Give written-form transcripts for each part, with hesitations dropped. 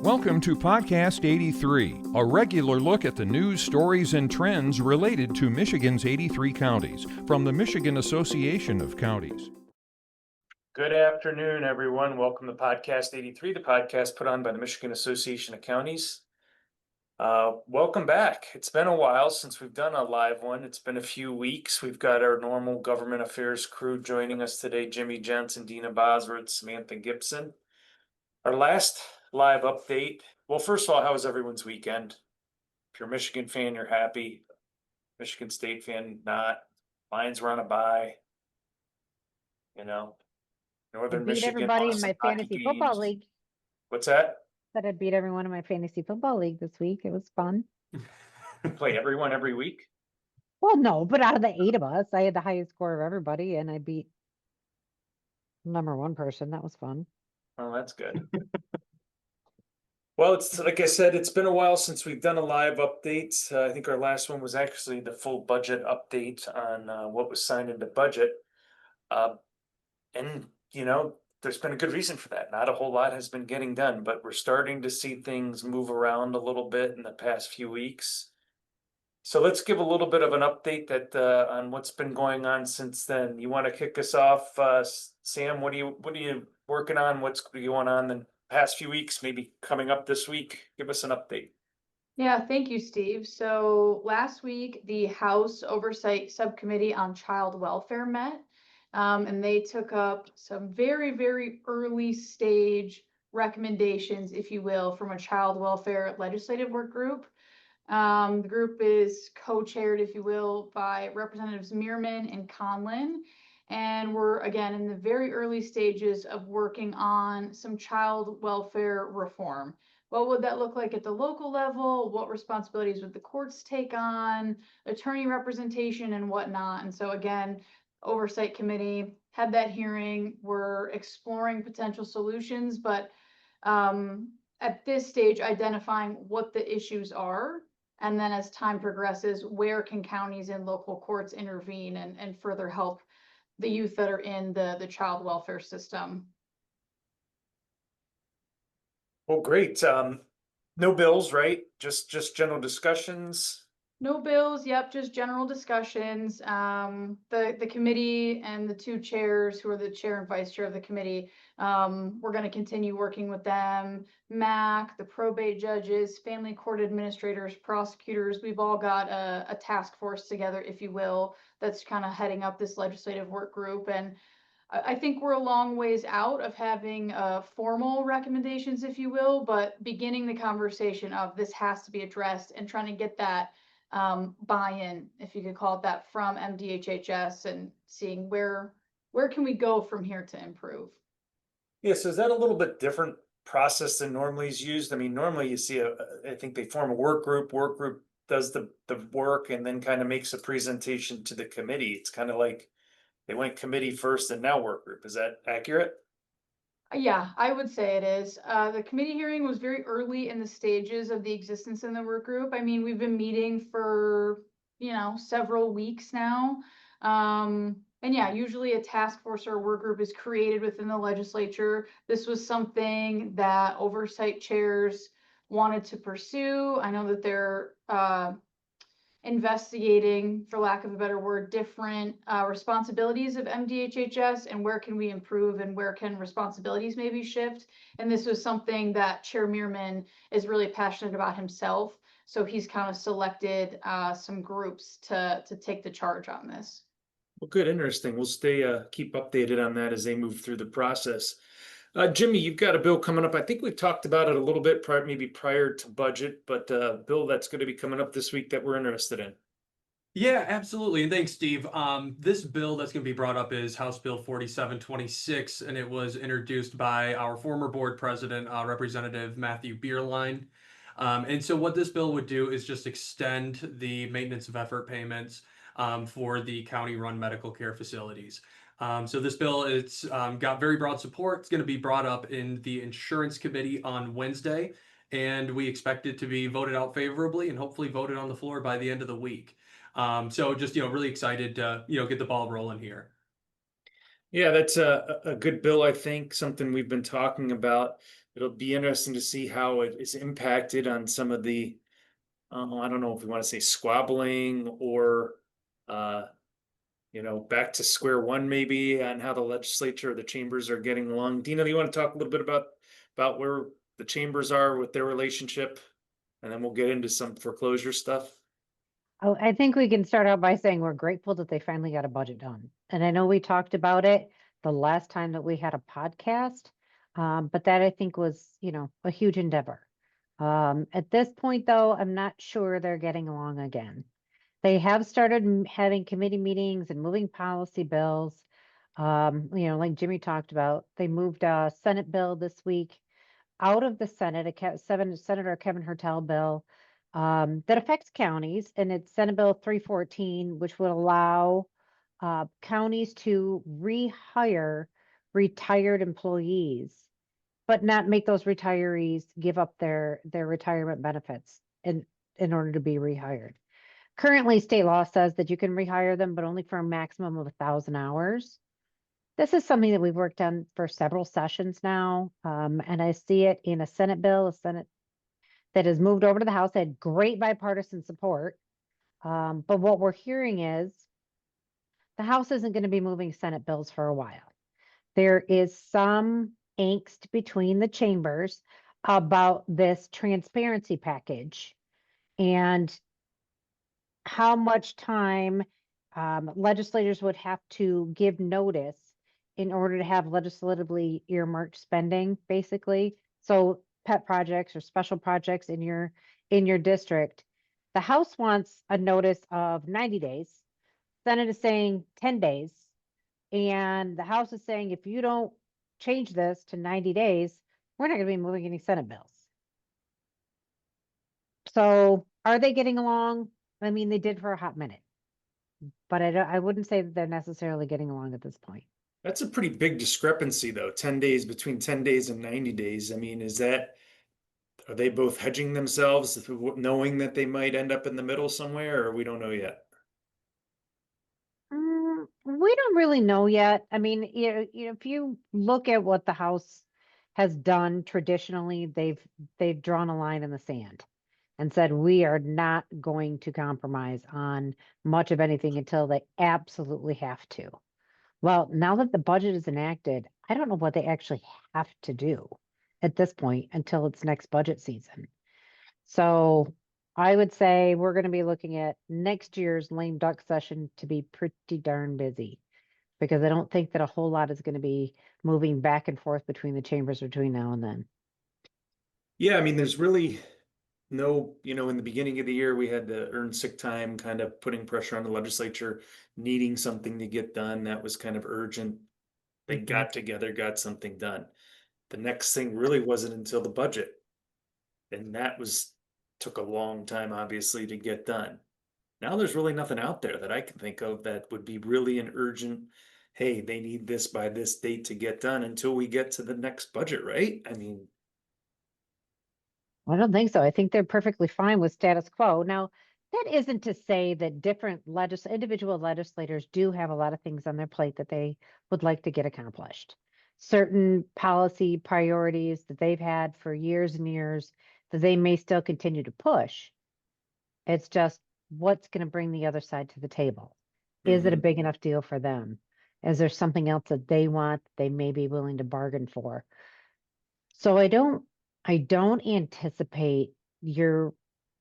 Welcome to Podcast 83, a regular look at the news, stories, and trends related to Michigan's 83 counties from the Michigan Association of Counties. Good afternoon, everyone. Welcome to Podcast 83, the podcast put on by the Michigan Association of Counties. Welcome back. It's been a while since we've done a live one. It's been a few weeks. We've got our normal government affairs crew joining us today, Jimmy Jensen, Deena, Bosworth, Samantha, Gibson. Our last live update. Well, first of all, how was everyone's weekend? If you're a Michigan fan, you're happy. Michigan State fan, not. Lions were on a bye. You know, Northern beat Michigan everybody in lost my some hockey fantasy football games. league. What's that? Said I beat everyone in my fantasy football league this week. It was fun. You play everyone every week? Well, no, but out of the 8 of us, I had the highest score of everybody, and I beat number 1 person. That was fun. Oh, that's good. Well, it's like I said, it's been a while since we've done a live update. I think our last one was actually the full budget update on what was signed into budget. And, you know, there's been a good reason for that. Not a whole lot has been getting done, but we're starting to see things move around a little bit in the past few weeks. So let's give a little bit of an update that on what's been going on since then. You want to kick us off, Sam? What are you working on? What's going on the past few weeks? Maybe coming up this week. Give us an update. Yeah, thank you, Steve. So last week, the House Oversight Subcommittee on Child Welfare met, and they took up some very, very early stage recommendations, if you will, from a child welfare legislative work group. The group is co-chaired, if you will, by Representatives Meerman and Conlin. And we're, again, in the very early stages of working on some child welfare reform. What would that look like at the local level? What responsibilities would the courts take on, attorney representation and whatnot? And so again, Oversight Committee had that hearing. We're exploring potential solutions, but at this stage, identifying what the issues are. And then as time progresses, where can counties and local courts intervene and further help the youth that are in the child welfare system? Well, great. No bills, right? Just general discussions. No bills, yep, just general discussions. The committee and the 2 chairs, who are the chair and vice chair of the committee, we're going to continue working with them. MAC, the probate judges, family court administrators, prosecutors, we've all got a task force together, if you will, that's kind of heading up this legislative work group. And I think we're a long ways out of having formal recommendations, if you will, but beginning the conversation of this has to be addressed and trying to get that buy-in, if you could call it that, from MDHHS and seeing where can we go from here to improve. Yeah, so is that a little bit different process than normally is used? I mean, normally you see I think they form a work group does the work and then kind of makes a presentation to the committee. It's kind of like they went committee first and now work group. Is that accurate? Yeah, I would say it is. The committee hearing was very early in the stages of the existence in the work group. I mean, we've been meeting for, several weeks now. And yeah, usually a task force or a work group is created within the legislature. This was something that oversight chairs wanted to pursue. I know that they're investigating, for lack of a better word, different responsibilities of MDHHS and where can we improve and where can responsibilities maybe shift. And this was something that Chair Meerman is really passionate about himself. So he's kind of selected some groups to take the charge on this. Well, good, interesting. We'll keep updated on that as they move through the process. Jimmy, you've got a bill coming up. I think we've talked about it a little bit maybe prior to budget, but bill that's going to be coming up this week that we're interested in. Yeah, absolutely. And thanks, Steve. This bill that's going to be brought up is House Bill 4726, and it was introduced by our former board president, Representative Matthew Bierlein. And so what this bill would do is just extend the maintenance of effort payments for the county-run medical care facilities. So this bill, it's got very broad support. It's going to be brought up in the Insurance Committee on Wednesday, and we expect it to be voted out favorably and hopefully voted on the floor by the end of the week. So just, really excited to, get the ball rolling here. Yeah, that's a good bill, I think, something we've been talking about. it'll be interesting to see how it is impacted on some of the, I don't know if we want to say squabbling or, back to square one maybe on how the legislature or the chambers are getting along. Deena, do you want to talk a little bit about where the chambers are with their relationship? And then we'll get into some foreclosure stuff. Oh, I think we can start out by saying we're grateful that they finally got a budget done. And I know we talked about it the last time that we had a podcast, but that I think was, a huge endeavor. At this point, though, I'm not sure they're getting along again. They have started having committee meetings and moving policy bills. Like Jimmy talked about, they moved a Senate bill this week out of the Senate, Senator Kevin Hertel bill that affects counties, and it's Senate Bill 314, which would allow counties to rehire retired employees, but not make those retirees give up their retirement benefits in order to be rehired. Currently, state law says that you can rehire them, but only for a maximum of 1,000 hours. This is something that we've worked on for several sessions now, and I see it in a Senate bill, that has moved over to the House, had great bipartisan support. But what we're hearing is the House isn't going to be moving Senate bills for a while. There is some angst between the chambers about this transparency package and how much time legislators would have to give notice in order to have legislatively earmarked spending, basically. So pet projects or special projects in your district. The House wants a notice of 90 days. Senate is saying 10 days. And the House is saying, if you don't change this to 90 days, we're not going to be moving any Senate bills. So are they getting along? I mean, they did for a hot minute, but I wouldn't say that they're necessarily getting along at this point. That's a pretty big discrepancy though, 10 days between 10 days and 90 days. I mean, are they both hedging themselves knowing that they might end up in the middle somewhere, or we don't know yet? We don't really know yet. I mean, if you look at what the House has done traditionally, they've drawn a line in the sand and said, we are not going to compromise on much of anything until they absolutely have to. Well, now that the budget is enacted, I don't know what they actually have to do at this point until it's next budget season. So I would say we're going to be looking at next year's lame duck session to be pretty darn busy, because I don't think that a whole lot is going to be moving back and forth between the chambers between now and then. Yeah, I mean, there's really no, in the beginning of the year, we had the earned sick time kind of putting pressure on the legislature, needing something to get done. That was kind of urgent. They got together, got something done. The next thing really wasn't until the budget. And that took a long time, obviously, to get done. Now there's really nothing out there that I can think of that would be really an urgent, hey, they need this by this date to get done until we get to the next budget, right? I mean, I don't think so. I think they're perfectly fine with status quo. Now, that isn't to say that different individual legislators do have a lot of things on their plate that they would like to get accomplished. Certain policy priorities that they've had for years and years that they may still continue to push. It's just what's going to bring the other side to the table. Is it a big enough deal for them? Is there something else that they want they may be willing to bargain for? So I don't anticipate your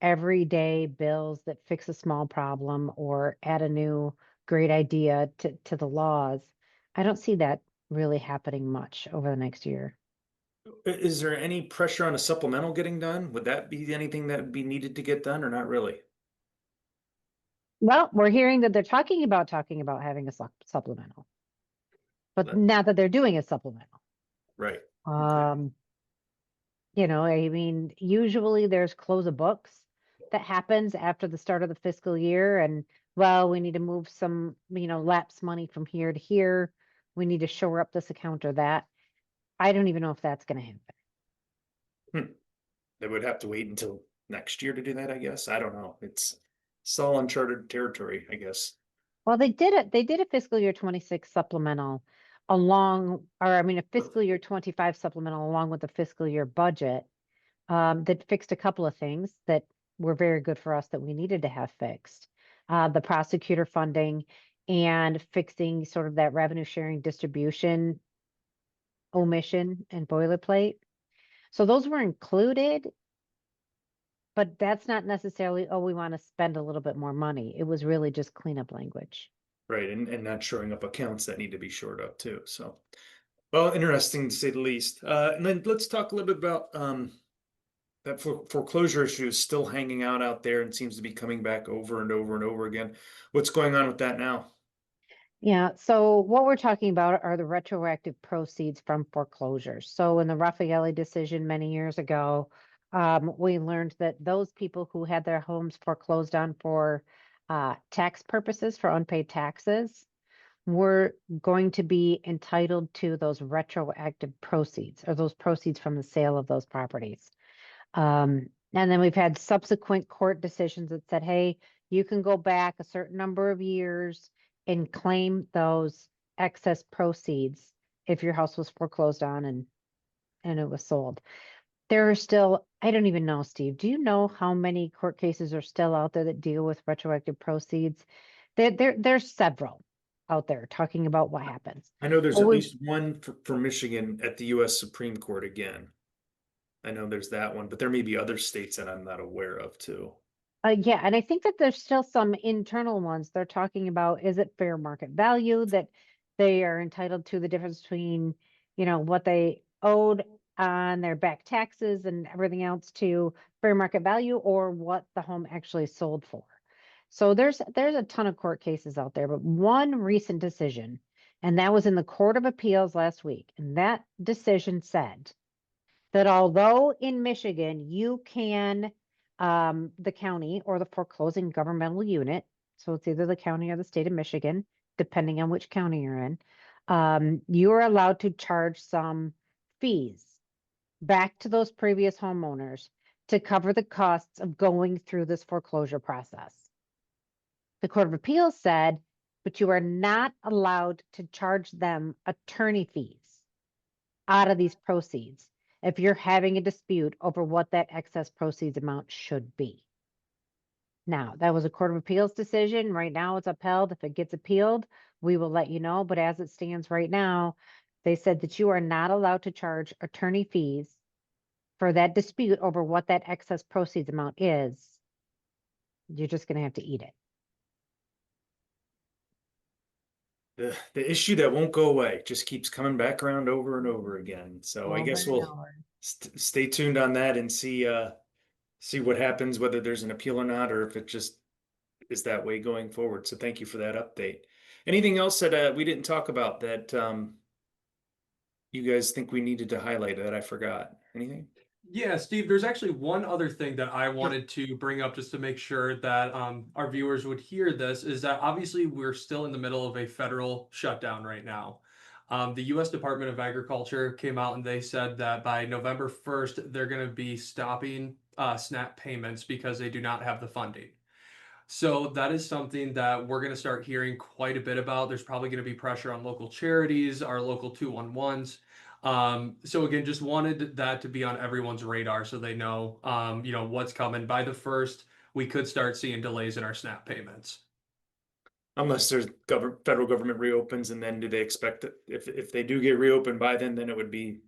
everyday bills that fix a small problem or add a new great idea to the laws. I don't see that really happening much over the next year. is there any pressure on a supplemental getting done? Would that be anything that would be needed to get done or not really? Well, we're hearing that they're talking about having a supplemental, but not that they're doing a supplemental. Right. I mean, usually there's close of books that happens after the start of the fiscal year, and well, we need to move some, lapse money from here to here. We need to shore up this account or that. I don't even know if that's going to happen. They would have to wait until next year to do that, I guess. I don't know. It's all uncharted territory, I guess. Well, they did it. They did a fiscal year 26 supplemental a fiscal year 25 supplemental along with the fiscal year budget that fixed a couple of things that were very good for us that we needed to have fixed. The prosecutor funding and fixing sort of that revenue sharing distribution omission and boilerplate. So those were included, but that's not necessarily, oh, we want to spend a little bit more money. It was really just cleanup language. Right, and not showing up accounts that need to be shored up too, so. Well, interesting to say the least. And then let's talk a little bit about that foreclosure issue is still hanging out there and seems to be coming back over and over and over again. What's going on with that now? Yeah, so what we're talking about are the retroactive proceeds from foreclosures. So in the Raffaele decision many years ago, we learned that those people who had their homes foreclosed on for tax purposes, for unpaid taxes, were going to be entitled to those retroactive proceeds or those proceeds from the sale of those properties. And then we've had subsequent court decisions that said, hey, you can go back a certain number of years and claim those excess proceeds if your house was foreclosed on and it was sold. There are still, I don't even know, Steve, do you know how many court cases are still out there that deal with retroactive proceeds? There's several out there talking about what happens. I know there's Well, at we- least one for Michigan at the US Supreme Court again. I know there's that one, but there may be other states that I'm not aware of too. Yeah, and I think that there's still some internal ones. They're talking about, is it fair market value that they are entitled to the difference between, what they owed on their back taxes and everything else to fair market value or what the home actually sold for. So there's a ton of court cases out there, but one recent decision, and that was in the Court of Appeals last week, and that decision said that although in Michigan you can the county or the foreclosing governmental unit, so it's either the county or the state of Michigan, depending on which county you're in, you are allowed to charge some fees back to those previous homeowners to cover the costs of going through this foreclosure process. The Court of Appeals said, but you are not allowed to charge them attorney fees out of these proceeds if you're having a dispute over what that excess proceeds amount should be. Now, that was a Court of Appeals decision. Right now it's upheld. If it gets appealed, we will let you know. But as it stands right now, they said that you are not allowed to charge attorney fees for that dispute over what that excess proceeds amount is. You're just going to have to eat it. The issue that won't go away just keeps coming back around over and over again. So I guess we'll stay tuned on that and see what happens, whether there's an appeal or not, or if it just is that way going forward. So thank you for that update. Anything else that we didn't talk about that you guys think we needed to highlight that I forgot? Anything? Yeah, Steve, there's actually one other thing that I wanted to bring up just to make sure that our viewers would hear this is that obviously we're still in the middle of a federal shutdown right now. The U.S. Department of Agriculture came out and they said that by November 1st, they're going to be stopping SNAP payments because they do not have the funding. So that is something that we're going to start hearing quite a bit about. There's probably going to be pressure on local charities, our local 211s. So again, just wanted that to be on everyone's radar so they know, what's coming. By the 1st, we could start seeing delays in our SNAP payments. Unless there's federal government reopens, and then do they expect that if they do get reopened by then it would be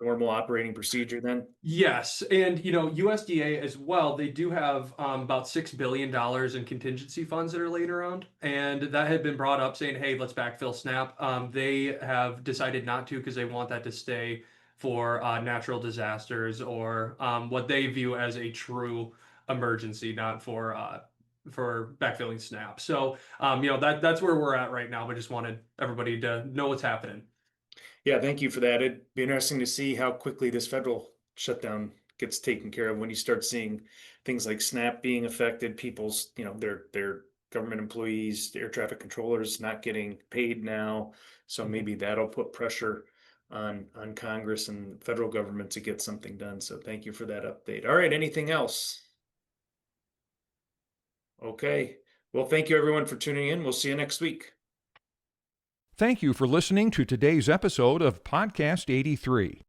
normal operating procedure then? Yes, and USDA as well, they do have about $6 billion in contingency funds that are laying around, and that had been brought up saying, hey, let's backfill SNAP. They have decided not to because they want that to stay for natural disasters or what they view as a true emergency, not for backfilling SNAP. So that's where we're at right now, but just wanted everybody to know what's happening. Yeah, thank you for that. It'd be interesting to see how quickly this federal shutdown gets taken care of when you start seeing things like SNAP being affected, people's, their government employees, air traffic controllers not getting paid now. So maybe that'll put pressure on Congress and federal government to get something done. So thank you for that update. All right, anything else? Okay. Well, thank you everyone for tuning in. We'll see you next week. Thank you for listening to today's episode of Podcast 83.